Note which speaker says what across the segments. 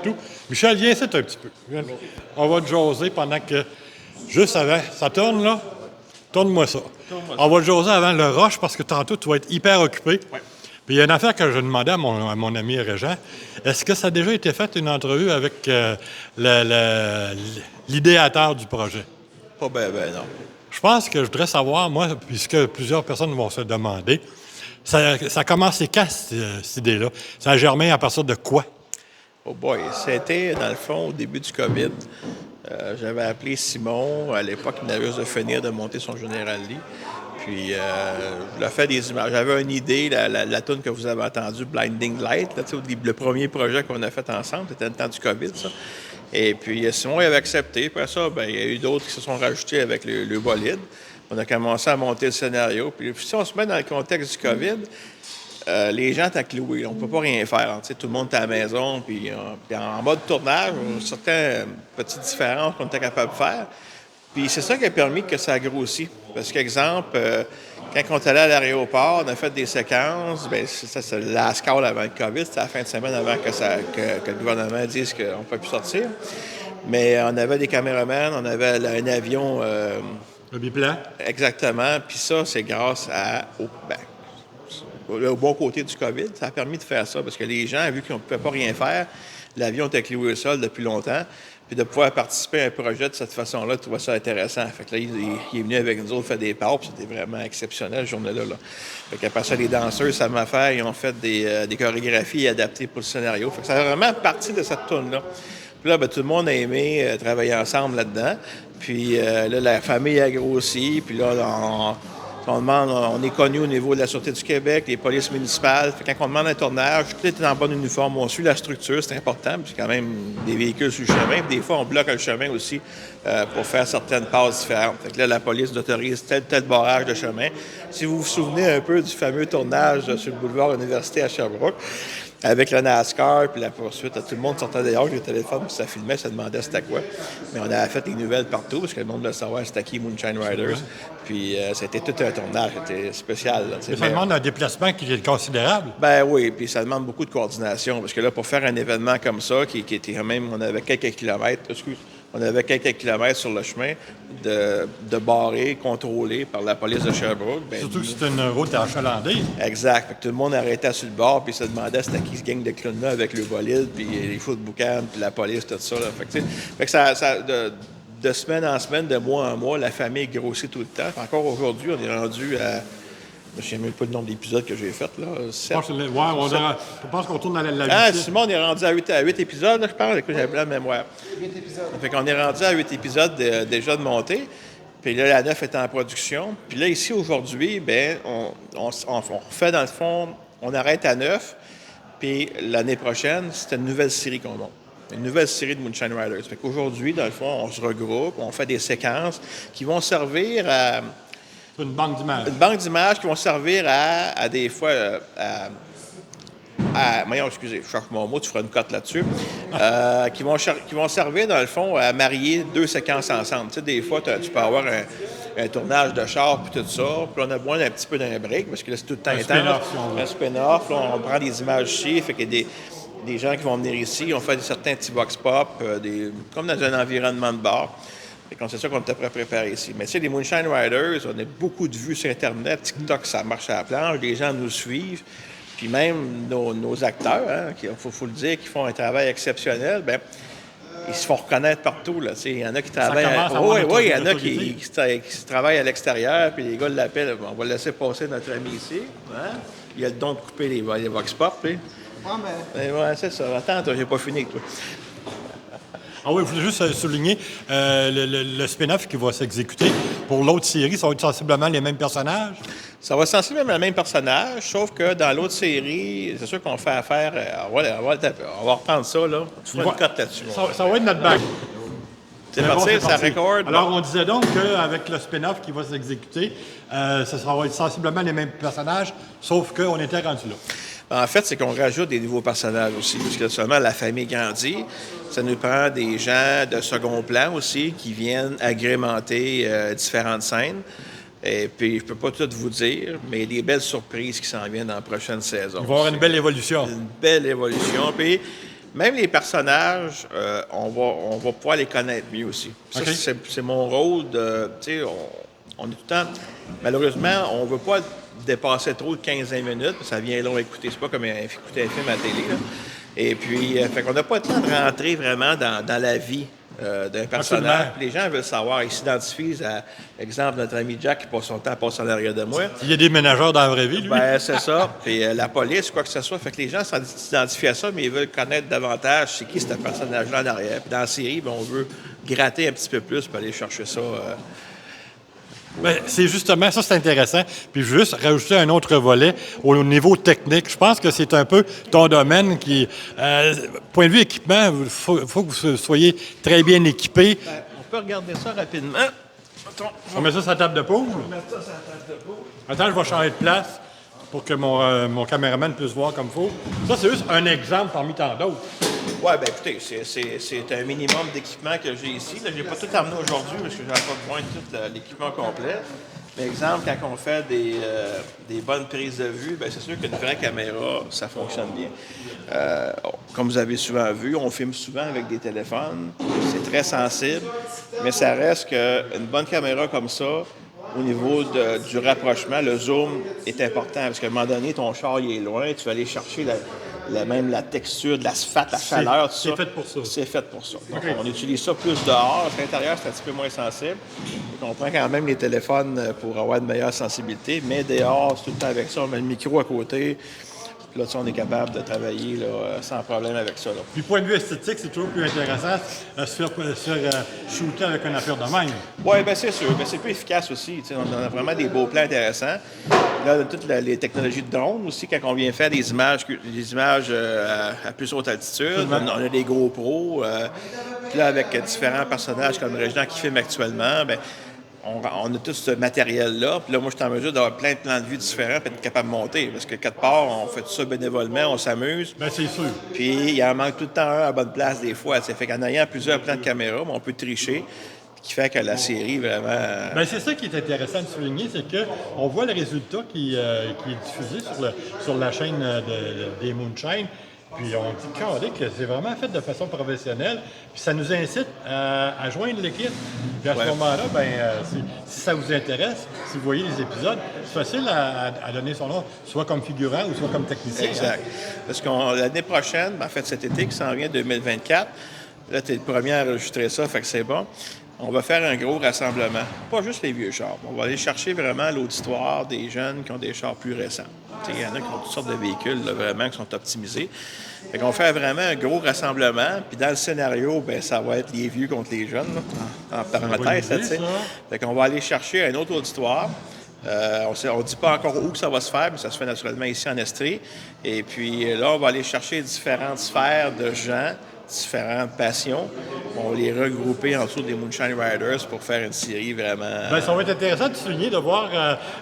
Speaker 1: Tout. Michel, viens ici un petit peu. On va te jaser pendant que. Juste avant. Ça tourne, là? Tourne-moi ça. On va te jaser avant le rush parce que tantôt, tu vas être hyper occupé.
Speaker 2: Ouais.
Speaker 1: Puis il y a une affaire que je demandais à mon ami Régent. Est-ce que ça a déjà été fait une entrevue avec l'idéateur du projet?
Speaker 2: Pas ben, non.
Speaker 1: Je pense que je voudrais savoir, moi, puisque plusieurs personnes vont se demander, ça a commencé quand, cette idée-là? Ça a germé à partir de quoi?
Speaker 2: Oh boy, c'était dans le fond au début du COVID. J'avais appelé Simon, à l'époque, il venait juste de finir de monter son General Lee. Puis, je lui ai fait des images. J'avais une idée, la toune que vous avez entendue, Blinding Light, là, le premier projet qu'on a fait ensemble, c'était le temps du COVID, ça. Et puis, Simon il avait accepté. Après ça, ben, il y a eu d'autres qui se sont rajoutés avec le bolide. On a commencé à monter le scénario. Puis, si on se met dans le contexte du COVID, les gens étaient cloués. On ne peut pas rien faire. Hein. Tout le monde est à la maison. Puis en mode tournage, certaines petites différences qu'on était capable de faire. Puis c'est ça qui a permis que ça a grossi. Parce qu'exemple, quand on est allé à l'aéroport, on a fait des séquences. Bien, c'est la score avant le COVID. C'était la fin de semaine avant que le gouvernement dise qu'on ne peut plus sortir. Mais on avait des caméramans, on avait un avion.
Speaker 1: Le biplan?
Speaker 2: Exactement. Puis ça, c'est grâce au bon côté du COVID, ça a permis de faire ça parce que les gens, vu qu'on ne pouvait pas rien faire, l'avion était cloué au sol depuis longtemps, puis de pouvoir participer à un projet de cette façon-là, tu vois ça intéressant. Fait que là, il est venu avec nous autres faire des parts, puis c'était vraiment exceptionnel, cette journée-là. Là. Fait qu'après ça, les danseurs, ça m'a fait, ils ont fait des chorégraphies adaptées pour le scénario. Fait que ça a vraiment parti de cette tourne-là. Puis là, tout le monde a aimé travailler ensemble là-dedans. Puis là, la famille a grossi, puis là, on est connu au niveau de la Sûreté du Québec, les polices municipales. Fait quand on demande un tournage, tout est en bon uniforme. On suit la structure, c'est important. Puis c'est quand même des véhicules sur le chemin. Puis des fois, on bloque le chemin aussi pour faire certaines passes différentes. Fait que là, la police autorise tel barrage de chemin. Si vous vous souvenez un peu du fameux tournage sur le boulevard Université à Sherbrooke, avec le NASCAR puis la poursuite, tout le monde sortait dehors avec le téléphone, puis ça filmait, ça demandait c'était quoi. Mais on a fait des nouvelles partout, parce que le monde voulait savoir c'était qui Moonshine Riders. Puis c'était tout un tournage, c'était spécial. Là,
Speaker 1: ça demande un déplacement qui est considérable.
Speaker 2: Ben oui, puis ça demande beaucoup de coordination, parce que là, pour faire un événement comme ça, qui était quand même, on avait quelques kilomètres sur le chemin de barrés, contrôlés par la police de Sherbrooke. Ben,
Speaker 1: surtout que c'est une route achalandée.
Speaker 2: Exact. Fait que tout le monde arrêtait sur le bord puis se demandait c'était qui ce gang de clowns-là avec le bolide, puis les fous de boucan, puis la police, tout ça. Là. Fait que ça de semaine en semaine, de mois en mois, la famille grossit tout le temps. Encore aujourd'hui, on est rendu à... Je ne sais même pas le nombre d'épisodes que j'ai fait, là. 7.
Speaker 1: Je pense qu'on tourne à la
Speaker 2: Ah,
Speaker 1: 8e.
Speaker 2: Simon, on est rendu à 8 épisodes, là, je pense. Écoute, j'avais la mémoire.
Speaker 3: 8 épisodes.
Speaker 2: Fait qu'on est rendu à 8 épisodes déjà de montée. Puis là, la 9 est en production. Puis là, ici, aujourd'hui, bien, on fait, dans le fond, on arrête à 9. Puis l'année prochaine, c'est une nouvelle série qu'on monte. Une nouvelle série de Moonshine Riders. Fait qu'aujourd'hui, dans le fond, on se regroupe, on fait des séquences qui vont servir à...
Speaker 1: Une banque d'images.
Speaker 2: Une banque d'images qui vont servir à des fois... voyons, excusez, je cherche mon mot, tu feras une cote là-dessus. Qui vont servir, dans le fond, à marier deux séquences ensemble. Tu sais, des fois, tu peux avoir un tournage de char puis tout ça. Puis on a besoin d'un petit peu d'un break parce que là, c'est tout le temps intense. Un spin-off. Là, on prend des images ici. Fait qu'il y a des gens qui vont venir ici. On fait certains petits box-pop, comme dans un environnement de bar. C'est ça qu'on était prêt à préparer ici. Mais tu sais, les Moonshine Riders, on a beaucoup de vues sur Internet. TikTok, ça marche à la planche. Les gens nous suivent. Puis même nos acteurs, hein, il faut le dire, qui font un travail exceptionnel, bien, ils se font reconnaître partout. Là. Il y en a qui travaillent... il y en a qui travaillent à l'extérieur, puis les gars l'appellent. On va laisser passer notre ami ici. Hein? Il a le don de couper les vox pop. Puis.
Speaker 3: Ah, mais...
Speaker 2: Ouais, c'est ça. Attends, toi, j'ai pas fini, toi.
Speaker 1: Ah oui, je voulais juste souligner le spin-off qui va s'exécuter pour l'autre série, ça va être sensiblement les mêmes personnages.
Speaker 2: Ça va être sensiblement les mêmes personnages, sauf que dans l'autre série, c'est sûr qu'on fait affaire. On va reprendre ça, là. Tu feras une cote là-dessus.
Speaker 1: Ça va être notre bac.
Speaker 2: C'est parti, ça recorde.
Speaker 1: Alors, on disait donc qu'avec le spin-off qui va s'exécuter, ça va être sensiblement les mêmes personnages, sauf qu'on était rendu là.
Speaker 2: En fait, c'est qu'on rajoute des nouveaux personnages aussi, puisque seulement la famille grandit. Ça nous prend des gens de second plan aussi qui viennent agrémenter différentes scènes. Et puis, je ne peux pas tout vous dire, mais il y a des belles surprises qui s'en viennent dans la prochaine saison.
Speaker 1: Il va y avoir une belle évolution.
Speaker 2: Une belle évolution. Puis, Même les personnages, on va pouvoir les connaître mieux aussi. Ça,
Speaker 1: OK.
Speaker 2: c'est mon rôle de, tu sais, on est tout le temps, malheureusement, on ne veut pas dépasser trop de 15-20 minutes, parce que ça vient long à écouter. C'est pas comme écouter un film à la télé, là. Et puis, fait qu'on n'a pas le temps de rentrer vraiment dans la vie d'un personnage.
Speaker 1: Absolument.
Speaker 2: Puis les gens veulent savoir, ils s'identifient à, exemple, notre ami Jack qui passe son temps à passer en arrière de moi.
Speaker 1: Il y a des ménageurs dans la vraie vie, lui.
Speaker 2: Ben, c'est ça. Puis la police, quoi que ce soit. Fait que les gens s'identifient à ça, mais ils veulent connaître davantage c'est qui ce personnage-là en arrière. Puis dans la série, ben, on veut gratter un petit peu plus pour aller chercher ça.
Speaker 1: Ben, c'est justement ça, c'est intéressant. Puis juste rajouter un autre volet au niveau technique. Je pense que c'est un peu ton domaine qui, point de vue équipement, il faut que vous soyez très bien équipé.
Speaker 2: Ben, on peut regarder ça rapidement. Attends,
Speaker 1: On met ça sur la table de pause.
Speaker 2: je vais mettre ça sur la table de peau.
Speaker 1: Attends, je vais changer de place pour que mon caméraman puisse voir comme il faut. Ça, c'est juste un exemple parmi tant d'autres.
Speaker 2: Oui, bien écoutez, c'est un minimum d'équipement que j'ai ici. Je n'ai pas tout amené aujourd'hui parce que je n'avais pas besoin de tout l'équipement complet. Mais exemple, quand on fait des bonnes prises de vue, bien, c'est sûr qu'une vraie caméra, ça fonctionne bien. Comme vous avez souvent vu, on filme souvent avec des téléphones. C'est très sensible, mais ça reste qu'une bonne caméra comme ça, au niveau du rapprochement, le zoom est important parce qu'à un moment donné, ton char il est loin, tu vas aller chercher même la texture de l'asphalte, la chaleur, tout ça.
Speaker 1: C'est fait pour ça.
Speaker 2: C'est fait pour ça. Donc,
Speaker 1: OK.
Speaker 2: on utilise ça plus dehors. À l'intérieur, c'est un petit peu moins sensible. Donc, on prend quand même les téléphones pour avoir une meilleure sensibilité, mais dehors, c'est tout le temps avec ça. On met le micro à côté. Puis là, tu sais, on est capable de travailler là, sans problème avec ça. Là.
Speaker 1: Du point de vue esthétique, c'est toujours plus intéressant de se faire shooter avec une affaire de même.
Speaker 2: Oui, bien c'est sûr. Ben, c'est plus efficace aussi. Tu sais, on a vraiment des beaux plans intéressants. Là, toutes les technologies de drone aussi, quand on vient faire des images à plus haute altitude, on a des GoPros. Puis là, avec différents personnages comme Régent qui filme actuellement, ben, on a tout ce matériel-là. Puis là, moi, je suis en mesure d'avoir plein de plans de vue différents et être capable de monter. Parce que quelque part, on fait tout ça bénévolement, on s'amuse.
Speaker 1: Bien, c'est sûr.
Speaker 2: Puis il en manque tout le temps un à la bonne place des fois. Ça fait qu'en ayant plusieurs plans de caméra, on peut tricher. Qui fait que la série, vraiment...
Speaker 1: Bien, c'est ça qui est intéressant de souligner, c'est qu'on voit le résultat qui est diffusé sur la chaîne des Moonshine. Puis on dit carré que c'est vraiment fait de façon professionnelle. Puis ça nous incite à joindre l'équipe. Puis à ce moment-là, ben, si ça vous intéresse, si vous voyez les épisodes, c'est facile à donner son nom, soit comme figurant ou soit comme technicien.
Speaker 2: Exact. Parce que l'année prochaine, en fait cet été qui s'en vient, 2024, là, tu es le premier à enregistrer ça, fait que c'est bon. On va faire un gros rassemblement. Pas juste les vieux chars. On va aller chercher vraiment l'auditoire des jeunes qui ont des chars plus récents. Il y en a qui ont toutes sortes de véhicules là, vraiment qui sont optimisés. Fait qu'on fait vraiment un gros rassemblement. Puis dans le scénario, ben ça va être les vieux contre les jeunes, là, en parenthèse. Tu sais. Fait qu'on va aller chercher un autre auditoire. On ne dit pas encore où que ça va se faire, mais ça se fait naturellement ici en Estrie. Et puis là, on va aller chercher différentes sphères de gens, différentes passions. On va les regrouper en dessous des Moonshine Riders pour faire une série vraiment...
Speaker 1: Bien, ça va être intéressant de souligner, de voir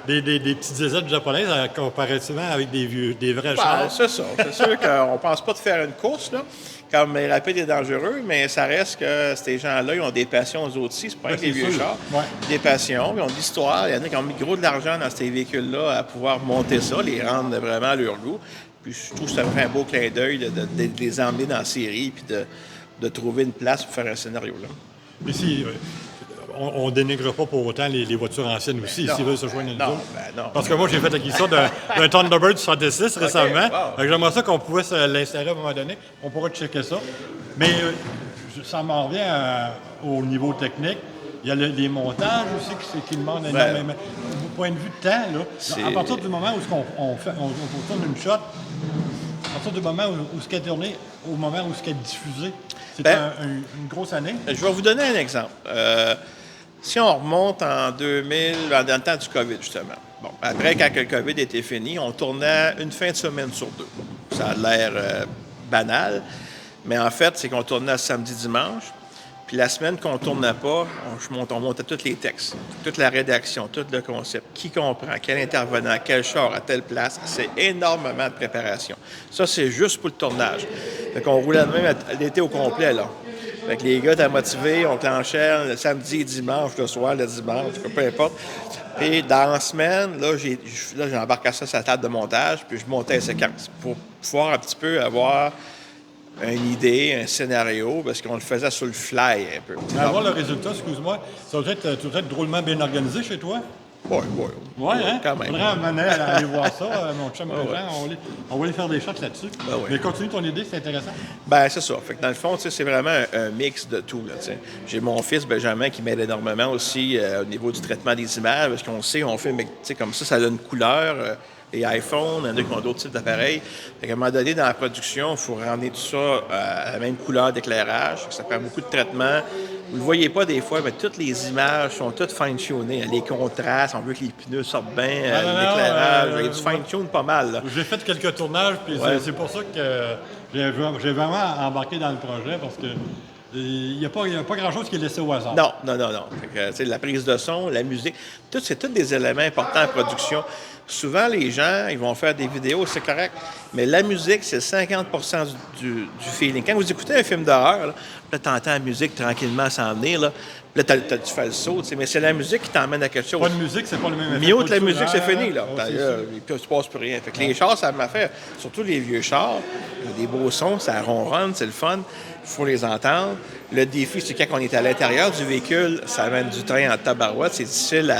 Speaker 1: des petites aisettes japonaises comparativement avec des vrais chars.
Speaker 2: C'est ça. C'est sûr qu'on ne pense pas de faire une course, là, comme rapide et dangereux, mais ça reste que ces gens-là, ils ont des passions eux aussi. C'est pas avec les vieux chars.
Speaker 1: Ouais.
Speaker 2: Des passions, ils ont de l'histoire. Il y en a qui ont mis gros de l'argent dans ces véhicules-là à pouvoir monter ça, les rendre vraiment à leur goût. Puis je trouve que ça me fait un beau clin d'œil de les emmener dans la série puis de trouver une place pour faire un scénario là.
Speaker 1: Mais si, on ne dénigre pas pour autant les voitures anciennes aussi, s'ils veulent se joindre à nous autres.
Speaker 2: Non.
Speaker 1: Parce que moi, j'ai fait l'acquisition d'un Thunderbird 66 récemment.
Speaker 2: Wow.
Speaker 1: Donc, j'aimerais ça qu'on pouvait l'installer à un moment donné. On pourra checker ça. Mais ça m'en revient au niveau technique. Il y a les montages aussi qui demandent énormément. Du point de vue de temps, là, à partir du moment où on tourne une shot, à partir du moment où ce qui est tourné, au moment où ce qui est diffusé, c'est une grosse année.
Speaker 2: Je vais vous donner un exemple. Si on remonte en 2000, dans le temps du COVID, justement. Bon, après, quand le COVID était fini, on tournait une fin de semaine sur deux. Ça a l'air banal, mais en fait, c'est qu'on tournait samedi-dimanche. Puis la semaine qu'on ne tournait pas, on montait tous les textes, toute la rédaction, tout le concept. Qui comprend, quel intervenant, quel char, à telle place. C'est énormément de préparation. Ça, c'est juste pour le tournage. Fait qu'on roulait même l'été au complet, là. Fait que les gars étaient motivés, on clenchait le samedi, dimanche, le soir, le dimanche, peu importe. Puis dans la semaine, là, j'embarquais ça sur la table de montage, puis je montais les séquences pour pouvoir un petit peu avoir une idée, un scénario, parce qu'on le faisait sur le fly un peu.
Speaker 1: Mais avoir le résultat, excuse-moi, ça doit être drôlement bien organisé chez toi.
Speaker 2: Oui,
Speaker 1: Oui, hein?
Speaker 2: quand même.
Speaker 1: Faudrait amener à aller voir ça, mon chum
Speaker 2: Ouais.
Speaker 1: Jean, on va aller faire des shots là-dessus.
Speaker 2: Ben ouais.
Speaker 1: Mais continue ton idée, c'est intéressant.
Speaker 2: Ben c'est ça. Fait que dans le fond, tu sais, c'est vraiment un mix de tout. Là, tu sais. J'ai mon fils Benjamin qui m'aide énormément aussi au niveau du traitement des images, parce qu'on sait, on fait, mais tu sais, comme ça donne une couleur. Les iPhones, il y en a qui ont d'autres types d'appareils. Fait qu'à un moment donné, dans la production, il faut ramener tout ça à la même couleur d'éclairage. Ça prend beaucoup de traitement. Vous ne le voyez pas des fois, mais toutes les images sont toutes fine-tunées. Les contrastes, on veut que les pneus sortent bien, l'éclairage. Il y a du fine-tune pas mal. Là.
Speaker 1: J'ai fait quelques tournages, puis c'est pour ça que j'ai vraiment embarqué dans le projet, parce que il n'y a pas grand-chose qui est laissé au hasard.
Speaker 2: Non. Fait que, tu sais, la prise de son, la musique, c'est tous des éléments importants en production. Souvent, les gens, ils vont faire des vidéos, c'est correct, mais la musique, c'est 50 du feeling. Quand vous écoutez un film d'horreur, là, tu entends la musique tranquillement s'en venir, là tu fais le saut, mais c'est la musique qui t'emmène à quelque chose.
Speaker 1: Pas de musique, c'est pas le même effet.
Speaker 2: Mieux que la musique, c'est fini, là.
Speaker 1: Oh,
Speaker 2: Il ne se passe plus rien. Fait que les chars, ça m'a fait, surtout les vieux chars, il y a des beaux sons, ça ronronne, c'est le fun, il faut les entendre. Le défi, c'est quand on est à l'intérieur du véhicule, ça amène du train en tabarouette, c'est difficile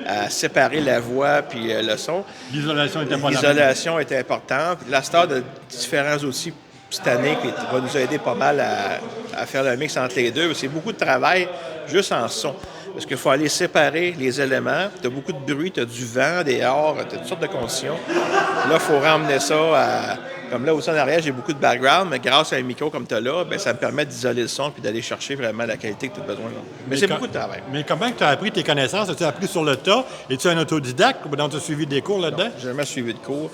Speaker 2: à séparer la voix puis le son.
Speaker 1: L'isolation était pas
Speaker 2: L'isolation était importante. La star de différents outils cette année qui va nous aider pas mal à faire le mix entre les deux. C'est beaucoup de travail juste en son. Parce qu'il faut aller séparer les éléments. Tu as beaucoup de bruit, tu as du vent dehors, tu as toutes sortes de conditions. Là, il faut ramener ça à... Comme là, aussi en arrière, j'ai beaucoup de background, mais grâce à un micro comme tu as là, bien, ça me permet d'isoler le son puis d'aller chercher vraiment la qualité que tu as besoin. Là. Mais c'est beaucoup de travail.
Speaker 1: Mais comment tu as appris tes connaissances? As-tu appris sur le tas? Es-tu un autodidacte ou tu as suivi des cours là-dedans?
Speaker 2: J'ai jamais suivi de cours.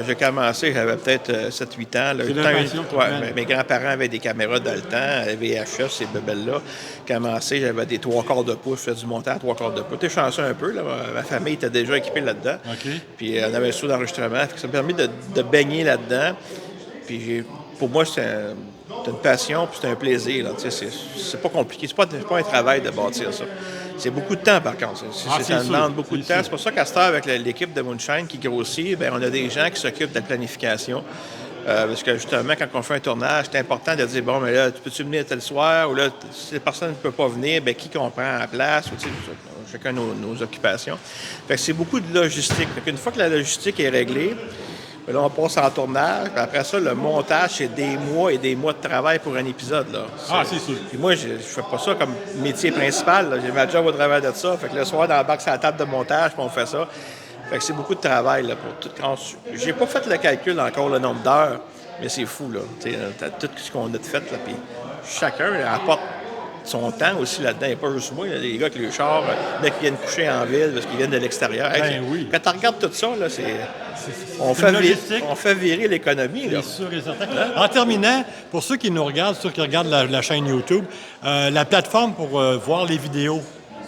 Speaker 2: J'ai commencé, j'avais peut-être 7-8 ans. Là.
Speaker 1: C'est la passion qui mène.
Speaker 2: Mes grands-parents avaient des caméras dans le temps, VHS, ces bebelles-là. J'ai commencé, j'avais des 3/4 de pouce, je faisais du montage à 3/4 de pouce. J'étais chanceux un peu, là. Ma famille était déjà équipée là-dedans.
Speaker 1: OK.
Speaker 2: Puis on avait un sous d'enregistrement. Ça m'a permis de baigner là-dedans. Puis pour moi, c'est une passion, puis c'est un plaisir. Là. C'est pas compliqué. C'est pas un travail de bâtir ça. C'est beaucoup de temps, par contre. Ça demande beaucoup de temps. C'est pour ça qu'à cette heure, avec l'équipe de Moonshine qui grossit, bien, on a des gens qui s'occupent de la planification. Parce que justement, quand on fait un tournage, c'est important de dire, bon, mais là, peux-tu venir tel soir? Ou là, si la personne ne peut pas venir, bien, qui qu'on prend à la place? Ou, chacun nos occupations. Fait que c'est beaucoup de logistique. Fait qu'une fois que la logistique est réglée, là, on passe en tournage. Puis après ça, le montage, c'est des mois et des mois de travail pour un épisode. Là.
Speaker 1: C'est sûr.
Speaker 2: Puis moi, je fais pas ça comme métier principal. Là. J'ai ma job au travers de ça. Fait que le soir, dans la barque, c'est la table de montage, puis on fait ça. Fait que c'est beaucoup de travail là, pour tout. J'ai pas fait le calcul encore, le nombre d'heures, mais c'est fou. Là. T'as tout ce qu'on a fait. Là, puis chacun apporte son temps aussi là-dedans. Il n'y a pas juste moi. Il y a des gars avec les chars, dès qu'ils viennent coucher en ville parce qu'ils viennent de l'extérieur.
Speaker 1: Oui.
Speaker 2: Quand tu regardes tout ça, là, on fait virer l'économie. Là.
Speaker 1: C'est sûr et certain. En terminant, pour ceux qui nous regardent, ceux qui regardent la chaîne YouTube, la plateforme pour voir les vidéos,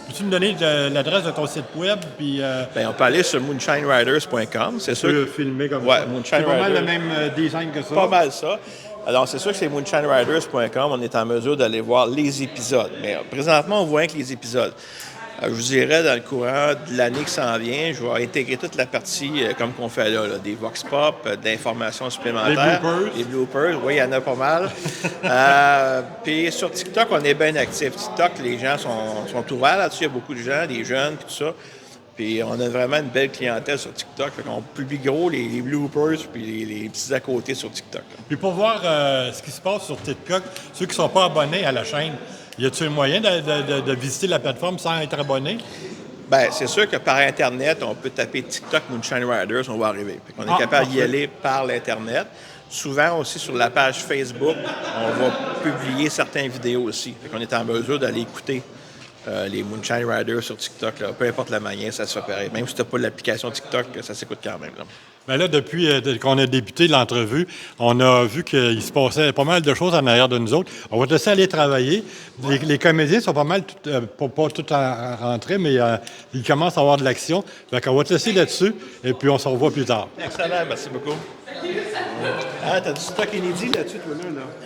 Speaker 1: peux-tu me donner l'adresse de ton site web? Puis,
Speaker 2: Bien, on peut aller sur moonshineriders.com. C'est sûr.
Speaker 1: Tu peux filmer comme
Speaker 2: ouais,
Speaker 1: ça.
Speaker 2: Moonshine
Speaker 1: C'est pas mal
Speaker 2: Riders.
Speaker 1: le même design que ça.
Speaker 2: Pas mal ça. Alors, c'est sûr que c'est moonshineriders.com. On est en mesure d'aller voir les épisodes. Mais présentement, on voit que les épisodes. Je vous dirais, dans le courant de l'année qui s'en vient, je vais intégrer toute la partie comme qu'on fait là, des vox pop, d'informations supplémentaires.
Speaker 1: Les bloopers.
Speaker 2: Les bloopers, oui, il y en a pas mal. Puis sur TikTok, on est bien actifs. TikTok, les gens sont ouverts là-dessus. Il y a beaucoup de gens, des jeunes, tout ça. Puis on a vraiment une belle clientèle sur TikTok. Fait qu'on publie gros les bloopers puis les petits à côté sur TikTok. Là.
Speaker 1: Puis pour voir ce qui se passe sur TikTok, ceux qui ne sont pas abonnés à la chaîne, y a-t-il un moyen de visiter la plateforme sans être abonné?
Speaker 2: Bien, c'est sûr que par Internet, on peut taper TikTok Moonshine Riders, on va arriver. Puis on est capable d'y aller par l'Internet. Souvent aussi sur la page Facebook, on va publier certaines vidéos aussi. Fait qu'on est en mesure d'aller écouter les Moonshine Riders sur TikTok. Là. Peu importe la manière, ça se fait pareil. Même si tu n'as pas l'application TikTok, ça s'écoute quand même. Là.
Speaker 1: Bien là, depuis qu'on a débuté l'entrevue, on a vu qu'il se passait pas mal de choses en arrière de nous autres. On va te laisser aller travailler. Les comédiens sont pas mal, pas tout rentrés, mais ils commencent à avoir de l'action. Fait qu'on va te laisser là-dessus, et puis on se revoit plus tard.
Speaker 2: Excellent, merci beaucoup. Ah, t'as du stock inédit là-dessus, toi, là.